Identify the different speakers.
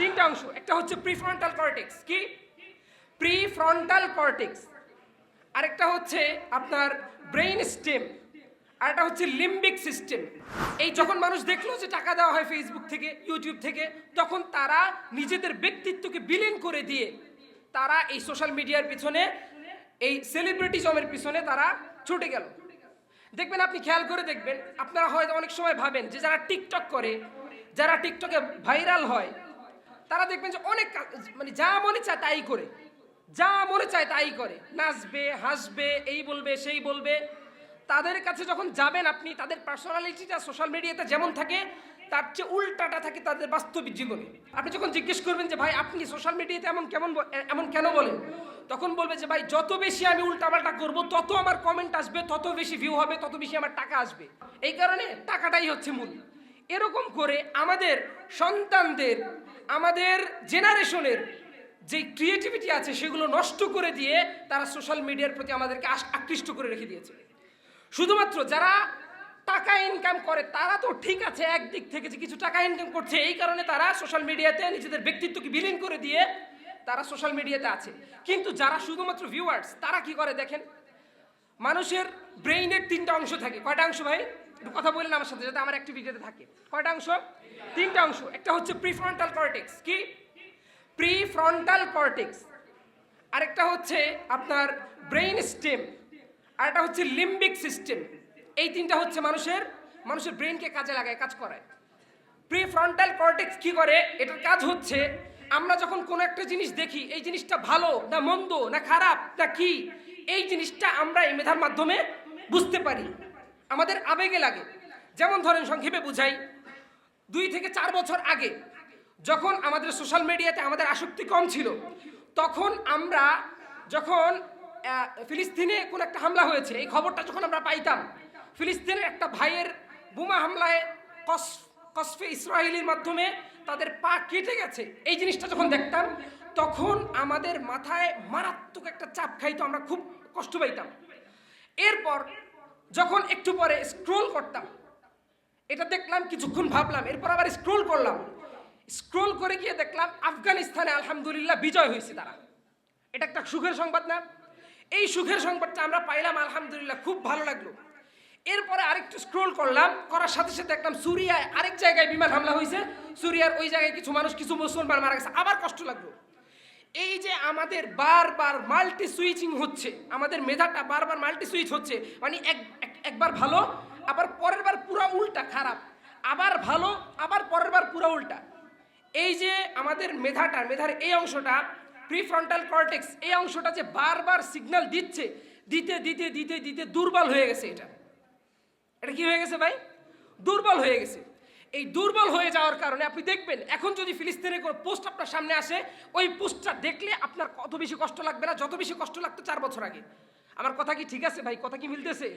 Speaker 1: তিনটা অংশ। একটা হচ্ছে প্রিফ্রন্টাল কর্টেক্স, কি প্রিফ্রন্টাল কর্টেক্স, আরেকটা হচ্ছে আপনার ব্রেইন স্টেম, আর একটা হচ্ছে লিম্বিক সিস্টেম। এই যখন মানুষ দেখলো যে টাকা দেওয়া হয় ফেসবুক থেকে, ইউটিউব থেকে, তখন তারা নিজেদের ব্যক্তিত্বকে বিলীন করে দিয়ে তারা এই সোশ্যাল মিডিয়ার পিছনে, এই সেলিব্রিটিজমের পিছনে তারা ছুটে গেল। দেখবেন, আপনি খেয়াল করে দেখবেন, আপনারা হয়তো অনেক সময় ভাবেন যে যারা টিকটক করে, যারা টিকটকে ভাইরাল হয়, তারা দেখবেন যে অনেক মানে যা মনে চায় তাই করে, যা মনে চায় তাই করে, নাচবে, হাসবে, এই বলবে, সেই বলবে। তাদের কাছে যখন যাবেন আপনি, তাদের পার্সোনালিটিটা সোশ্যাল মিডিয়াতে যেমন থাকে তার চেয়ে উল্টাটা থাকে তাদের বাস্তবিক জীবনে। আপনি যখন জিজ্ঞেস করবেন যে ভাই আপনি সোশ্যাল মিডিয়াতে এমন কেন বলেন, তখন বলবে যে ভাই যত বেশি আমি উল্টাপাল্টা করবো তত আমার কমেন্ট আসবে, তত বেশি ভিউ হবে, তত বেশি আমার টাকা আসবে, এই কারণে টাকাটাই হচ্ছে মূল। এরকম করে আমাদের সন্তানদের, আমাদের জেনারেশনের যে ক্রিয়েটিভিটি আছে সেগুলো নষ্ট করে দিয়ে তারা সোশ্যাল মিডিয়ার প্রতি আমাদেরকে আকৃষ্ট করে রেখে দিয়েছে। শুধুমাত্র যারা টাকা ইনকাম করে তারা তো ঠিক আছে একদিক থেকে, যে কিছু টাকা ইনকাম করছে, এই কারণে তারা সোশ্যাল মিডিয়াতে নিজেদের ব্যক্তিত্বকে বিলীন করে দিয়ে তারা সোশ্যাল মিডিয়াতে আছে। কিন্তু যারা শুধুমাত্র ভিউয়ার্স, তারা কি করে দেখেন, মানুষের ব্রেইনের তিনটা অংশ থাকে। কয়টা অংশ ভাই? একটু কথা বলেন আমার সাথে, যাতে আমার অ্যাক্টিভিটিতে থাকে। কয়টা অংশ? তিনটা অংশ। একটা হচ্ছে প্রিফ্রন্টাল কর্টেক্স, কি প্রিফ্রন্টাল কর্টেক্স, আরেকটা হচ্ছে আপনার ব্রেইন স্টেম, আর একটা হচ্ছে লিম্বিক সিস্টেম। এই তিনটা হচ্ছে মানুষের ব্রেইনকে কাজে লাগায়, কাজ করায়। প্রিফ্রন্টাল কর্টেক্স কি করে? এটার কাজ হচ্ছে আমরা যখন কোনো একটা জিনিস দেখি, এই জিনিসটা ভালো না মন্দ না খারাপ না কি, এই জিনিসটা আমরা এই মেধার মাধ্যমে বুঝতে পারি, আমাদের আবেগে লাগে। যেমন ধরেন, সংক্ষেপে বুঝাই, 2 থেকে 4 বছর আগে যখন আমাদের সোশ্যাল মিডিয়াতে আমাদের আসক্তি কম ছিল, তখন আমরা যখন ফিলিস্তিনে কোন একটা হামলা হয়েছে, এই খবরটা যখন আমরা পাইতাম, ফিলিস্তিনের একটা ভাইয়ের বোমা হামলায় কসফে ইসরায়েলের মাধ্যমে তাদের পা কেটে গেছে, এই জিনিসটা যখন দেখতাম, তখন আমাদের মাথায় মারাত্মক একটা চাপ খাইতো, আমরা খুব কষ্ট পাইতাম। এরপর যখন একটু পরে স্ক্রোল করতাম, এটা দেখলাম, কিছুক্ষণ ভাবলাম, এরপর আবার স্ক্রোল করলাম, স্ক্রোল করে গিয়ে দেখলাম আফগানিস্তানে আলহামদুলিল্লাহ বিজয় হয়েছে তারা। এটা একটা সুখের সংবাদ না? এই সুখের সংবাদটা আমরা পাইলাম, আলহামদুলিল্লাহ, খুব ভালো লাগলো। এরপরে আরেকটু স্ক্রোল করলাম, করার সাথে সাথে দেখলাম সুরিয়ায় আরেক জায়গায় বিমান হামলা হয়েছে, সুরিয়ার ওই জায়গায় কিছু মানুষ, কিছু মুসলমান মারা গেছে, আবার কষ্ট লাগলো। এই যে আমাদের বারবার মাল্টি সুইচিং হচ্ছে, আমাদের মেধাটা বারবার মাল্টি সুইচ হচ্ছে, মানে একবার ভালো, আবার পরের বার পুরো উল্টা খারাপ, আবার ভালো, আবার পরের বার পুরো উল্টা। এই যে আমাদের মেধার এই অংশটা, প্রিফ্রন্টাল কর্টেক্স, এই অংশটা যে বারবার সিগন্যাল দিচ্ছে, দিতে দিতে দিতে দিতে দুর্বল হয়ে গেছে। এটা কি হয়ে গেছে ভাই? দুর্বল হয়ে গেছে। এই দুর্বল হয়ে যাওয়ার কারণে আপনি দেখবেন, এখন যদি ফিলিস্তিনের কোনো পোস্ট আপনার সামনে আসে, ওই পোস্টটা দেখলে আপনার কত বেশি কষ্ট লাগবে না, যত বেশি কষ্ট লাগতো 4 বছর আগে। আমার কথা কি ঠিক আছে ভাই? কথা কি মিলতেছে?